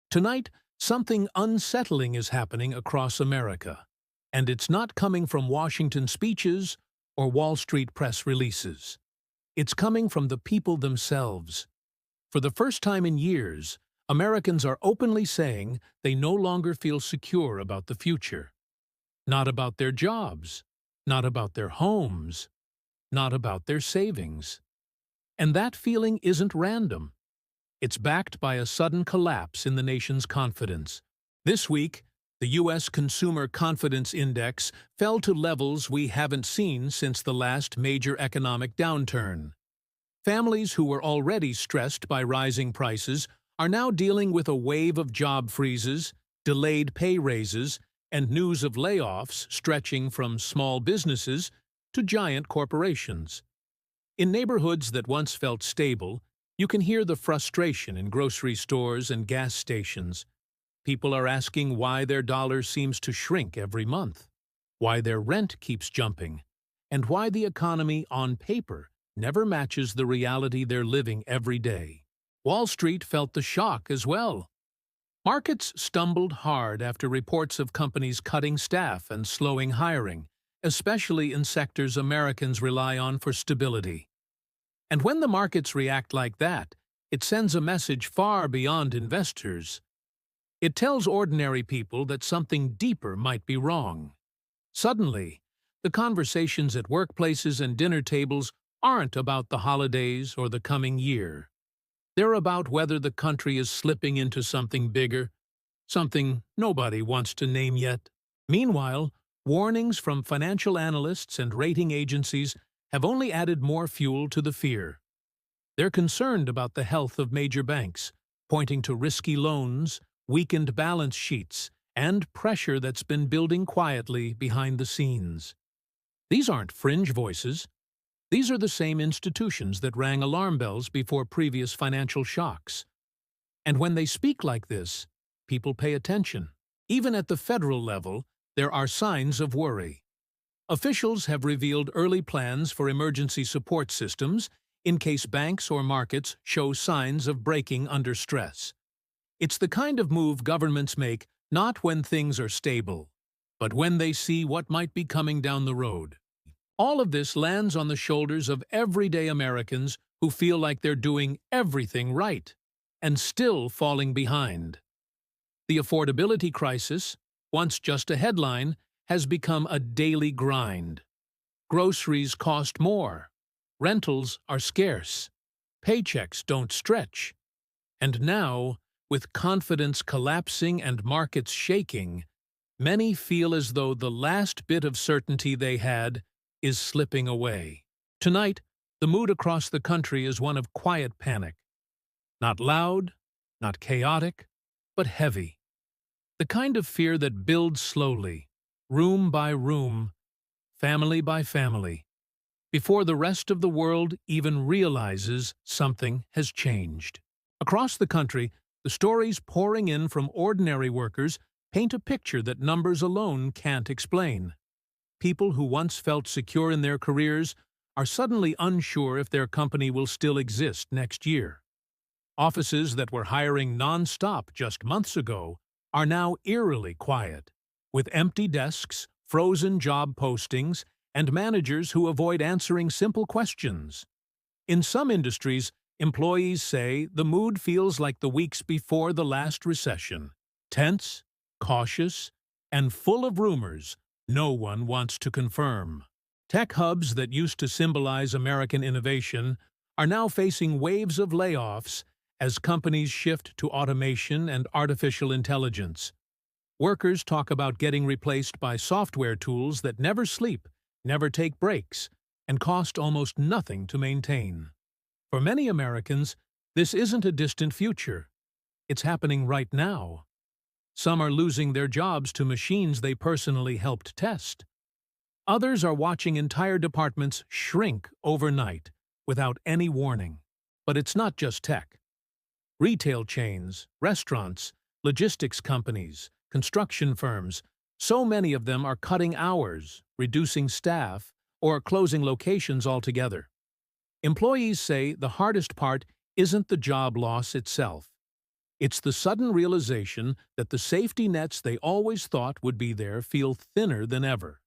Tonight, something unsettling is happening across America, and it's not coming from Washington speeches or Wall Street press releases. It's coming from the people themselves. For the first time in years, Americans are openly saying they no longer feel secure about the future. Not about their jobs, not about their homes, not about their savings. And that feeling isn't random. It's backed by a sudden collapse in the nation's confidence. This week, the U.S. Consumer Confidence Index fell to levels we haven't seen since the last major economic downturn. Families who were already stressed by rising prices are now dealing with a wave of job freezes, delayed pay raises, and news of layoffs stretching from small businesses to giant corporations. In neighborhoods that once felt stable, you can hear the frustration in grocery stores and gas stations. People are asking why their dollar seems to shrink every month, why their rent keeps jumping, and why the economy, on paper, never matches the reality they're living every day. Wall Street felt the shock as well. Markets stumbled hard after reports of companies cutting staff and slowing hiring, especially in sectors Americans rely on for stability. And when the markets react like that, it sends a message far beyond investors. It tells ordinary people that something deeper might be wrong. Suddenly, the conversations at workplaces and dinner tables aren't about the holidays or the coming year. They're about whether the country is slipping into something bigger, something nobody wants to name yet. Meanwhile, warnings from financial analysts and rating agencies have only added more fuel to the fear. They're concerned about the health of major banks, pointing to risky loans, weakened balance sheets, and pressure that's been building quietly behind the scenes. These aren't fringe voices. These are the same institutions that rang alarm bells before previous financial shocks. And when they speak like this, people pay attention. Even at the federal level, there are signs of worry. Officials have revealed early plans for emergency support systems in case banks or markets show signs of breaking under stress. It's the kind of move governments make not when things are stable, but when they see what might be coming down the road. All of this lands on the shoulders of everyday Americans who feel like they're doing everything right and still falling behind. The affordability crisis, once just a headline, has become a daily grind. Groceries cost more, rentals are scarce, paychecks don't stretch, and now, with confidence collapsing and markets shaking, many feel as though the last bit of certainty they had is slipping away. Tonight, the mood across the country is one of quiet panic. Not loud, not chaotic, but heavy. The kind of fear that builds slowly, room by room, family by family, before the rest of the world even realizes something has changed. Across the country, the stories pouring in from ordinary workers paint a picture that numbers alone can't explain. People who once felt secure in their careers are suddenly unsure if their company will still exist next year. Offices that were hiring non-stop just months ago are now eerily quiet, with empty desks, frozen job postings, and managers who avoid answering simple questions. In some industries, employees say the mood feels like the weeks before the last recession, tense, cautious, and full of rumors no one wants to confirm. Tech hubs that used to symbolize American innovation are now facing waves of layoffs as companies shift to automation and artificial intelligence. Workers talk about getting replaced by software tools that never sleep, never take breaks, and cost almost nothing to maintain. For many Americans, this isn't a distant future. It's happening right now. Some are losing their jobs to machines they personally helped test. Others are watching entire departments shrink overnight without any warning. But it's not just tech. Retail chains, restaurants, logistics companies, construction firms, so many of them are cutting hours, reducing staff, or closing locations altogether. Employees say the hardest part isn't the job loss itself. It's the sudden realization that the safety nets they always thought would be there feel thinner than ever.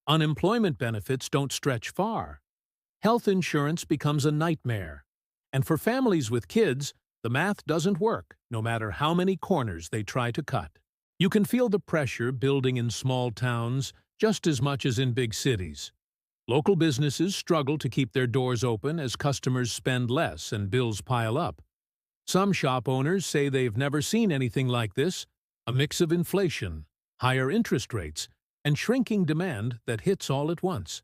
Unemployment benefits don't stretch far. Health insurance becomes a nightmare. And for families with kids, the math doesn't work, no matter how many corners they try to cut. You can feel the pressure building in small towns just as much as in big cities. Local businesses struggle to keep their doors open as customers spend less and bills pile up. Some shop owners say they've never seen anything like this, a mix of inflation, higher interest rates, and shrinking demand that hits all at once.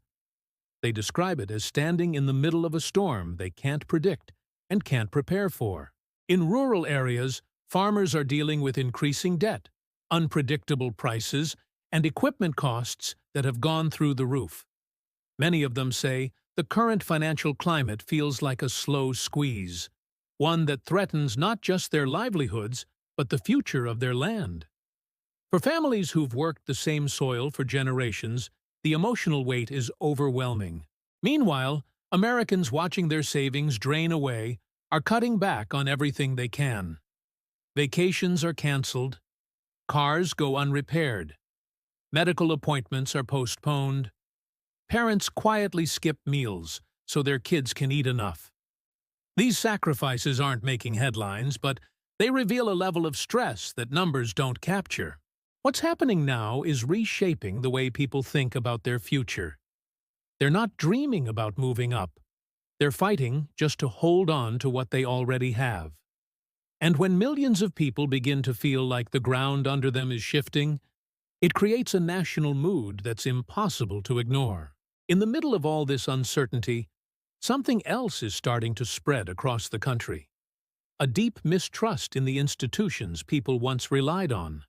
They describe it as standing in the middle of a storm they can't predict and can't prepare for. In rural areas, farmers are dealing with increasing debt, unpredictable prices, and equipment costs that have gone through the roof. Many of them say the current financial climate feels like a slow squeeze, one that threatens not just their livelihoods, but the future of their land. For families who've worked the same soil for generations, the emotional weight is overwhelming. Meanwhile, Americans watching their savings drain away are cutting back on everything they can. Vacations are canceled, cars go unrepaired, medical appointments are postponed, parents quietly skip meals so their kids can eat enough. These sacrifices aren't making headlines, but they reveal a level of stress that numbers don't capture. What's happening now is reshaping the way people think about their future. They're not dreaming about moving up. They're fighting just to hold on to what they already have. And when millions of people begin to feel like the ground under them is shifting, it creates a national mood that's impossible to ignore. In the middle of all this uncertainty, something else is starting to spread across the country. A deep mistrust in the institutions people once relied on.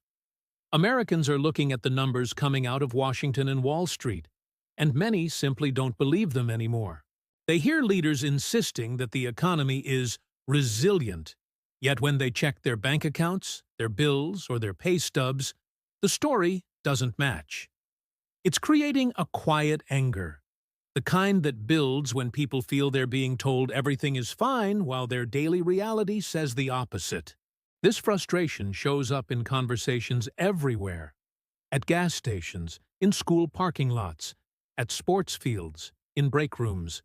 Americans are looking at the numbers coming out of Washington and Wall Street, and many simply don't believe them anymore. They hear leaders insisting that the economy is resilient, yet when they check their bank accounts, their bills, or their pay stubs, the story doesn't match. It's creating a quiet anger, the kind that builds when people feel they're being told everything is fine while their daily reality says the opposite. This frustration shows up in conversations everywhere, at gas stations, in school parking lots, at sports fields, in break rooms.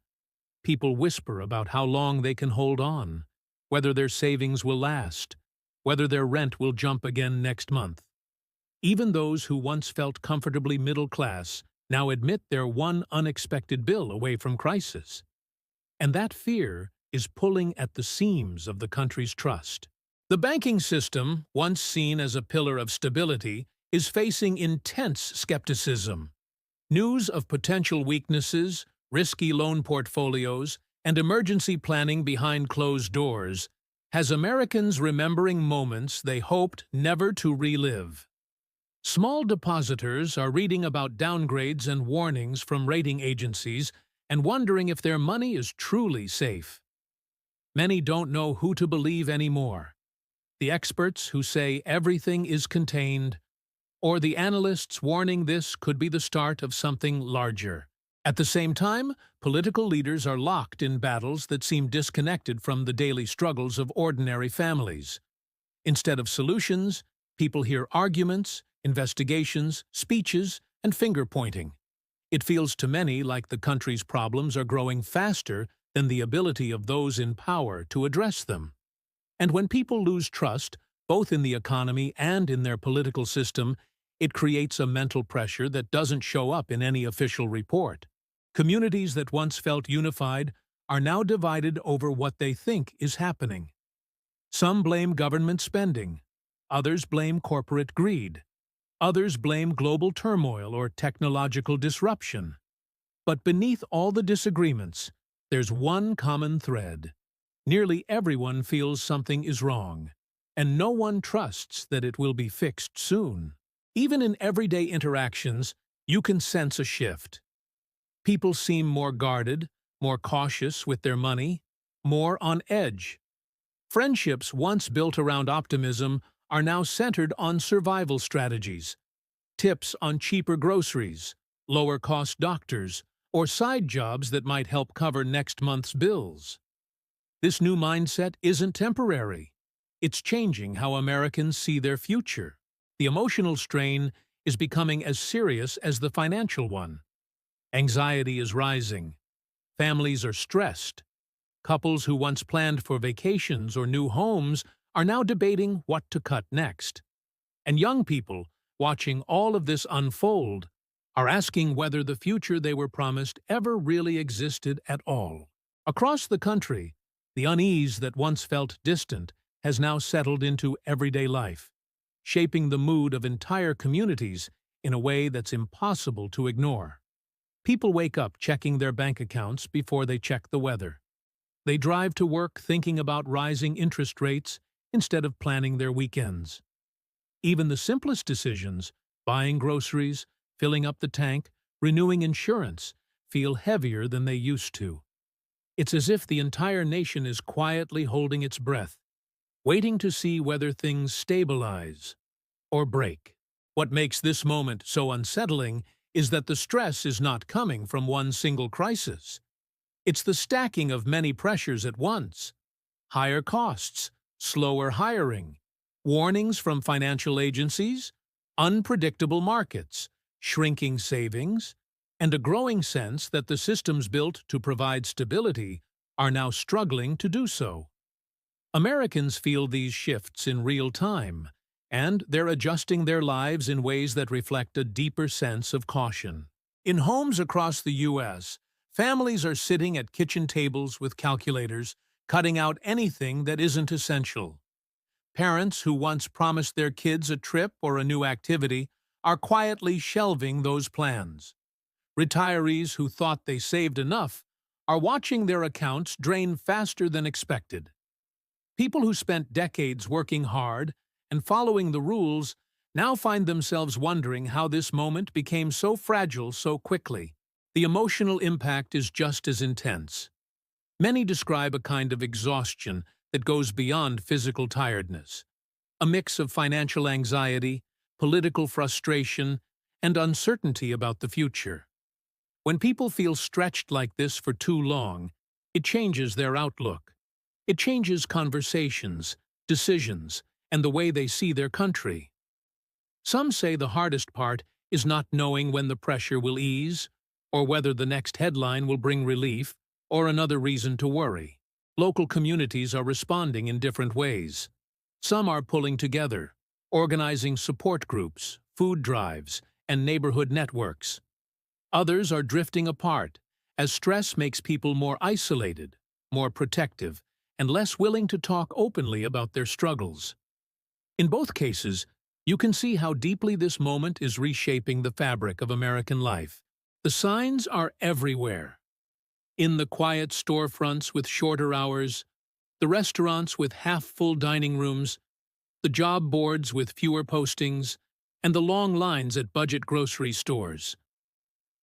People whisper about how long they can hold on, whether their savings will last, whether their rent will jump again next month. Even those who once felt comfortably middle class now admit they're one unexpected bill away from crisis. And that fear is pulling at the seams of the country's trust. The banking system, once seen as a pillar of stability, is facing intense skepticism. News of potential weaknesses, risky loan portfolios, and emergency planning behind closed doors has Americans remembering moments they hoped never to relive. Small depositors are reading about downgrades and warnings from rating agencies and wondering if their money is truly safe. Many don't know who to believe anymore. The experts who say everything is contained, or the analysts warning this could be the start of something larger. At the same time, political leaders are locked in battles that seem disconnected from the daily struggles of ordinary families. Instead of solutions, people hear arguments, investigations, speeches, and finger-pointing. It feels to many like the country's problems are growing faster than the ability of those in power to address them. And when people lose trust, both in the economy and in their political system, it creates a mental pressure that doesn't show up in any official report. Communities that once felt unified are now divided over what they think is happening. Some blame government spending, others blame corporate greed, others blame global turmoil or technological disruption. But beneath all the disagreements, there's one common thread. Nearly everyone feels something is wrong, and no one trusts that it will be fixed soon. Even in everyday interactions, you can sense a shift. People seem more guarded, more cautious with their money, more on edge. Friendships once built around optimism are now centered on survival strategies, tips on cheaper groceries, lower-cost doctors, or side jobs that might help cover next month's bills. This new mindset isn't temporary. It's changing how Americans see their future. The emotional strain is becoming as serious as the financial one. Anxiety is rising. Families are stressed. Couples who once planned for vacations or new homes are now debating what to cut next. And young people, watching all of this unfold, are asking whether the future they were promised ever really existed at all. Across the country, the unease that once felt distant has now settled into everyday life, shaping the mood of entire communities in a way that's impossible to ignore. People wake up checking their bank accounts before they check the weather. They drive to work thinking about rising interest rates instead of planning their weekends. Even the simplest decisions, buying groceries, filling up the tank, renewing insurance, feel heavier than they used to. It's as if the entire nation is quietly holding its breath, waiting to see whether things stabilize or break. What makes this moment so unsettling is that the stress is not coming from one single crisis. It's the stacking of many pressures at once. Higher costs, slower hiring, warnings from financial agencies, unpredictable markets, shrinking savings, and a growing sense that the systems built to provide stability are now struggling to do so. Americans feel these shifts in real time, and they're adjusting their lives in ways that reflect a deeper sense of caution. In homes across the U.S., families are sitting at kitchen tables with calculators, cutting out anything that isn't essential. Parents who once promised their kids a trip or a new activity are quietly shelving those plans. Retirees who thought they saved enough are watching their accounts drain faster than expected. People who spent decades working hard and following the rules now find themselves wondering how this moment became so fragile so quickly. The emotional impact is just as intense. Many describe a kind of exhaustion that goes beyond physical tiredness, a mix of financial anxiety, political frustration, and uncertainty about the future. When people feel stretched like this for too long, it changes their outlook. It changes conversations, decisions, and the way they see their country. Some say the hardest part is not knowing when the pressure will ease, or whether the next headline will bring relief, or another reason to worry. Local communities are responding in different ways. Some are pulling together, organizing support groups, food drives, and neighborhood networks. Others are drifting apart, as stress makes people more isolated, more protective, and less willing to talk openly about their struggles. In both cases, you can see how deeply this moment is reshaping the fabric of American life. The signs are everywhere. In the quiet storefronts with shorter hours, the restaurants with half-full dining rooms, the job boards with fewer postings, and the long lines at budget grocery stores.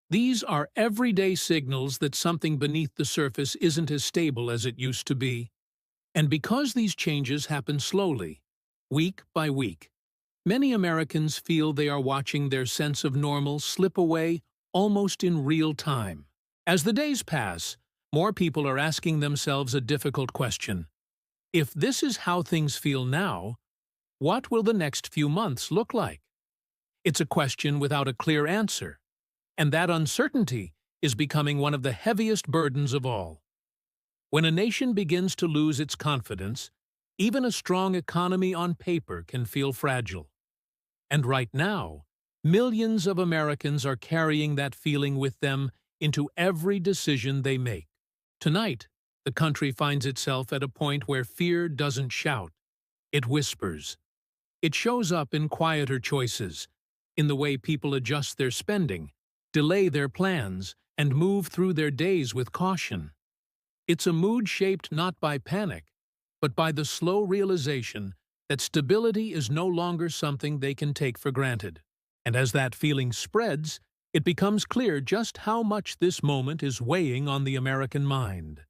These are everyday signals that something beneath the surface isn't as stable as it used to be. And because these changes happen slowly, week by week, many Americans feel they are watching their sense of normal slip away almost in real time. As the days pass, more people are asking themselves a difficult question. If this is how things feel now, what will the next few months look like? It's a question without a clear answer, and that uncertainty is becoming one of the heaviest burdens of all. When a nation begins to lose its confidence, even a strong economy on paper can feel fragile. And right now, millions of Americans are carrying that feeling with them into every decision they make. Tonight, the country finds itself at a point where fear doesn't shout, it whispers. It shows up in quieter choices, in the way people adjust their spending, delay their plans, and move through their days with caution. It's a mood shaped not by panic, but by the slow realization that stability is no longer something they can take for granted. And as that feeling spreads, it becomes clear just how much this moment is weighing on the American mind.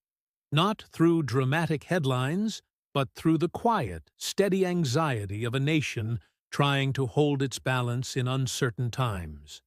Not through dramatic headlines, but through the quiet, steady anxiety of a nation trying to hold its balance in uncertain times.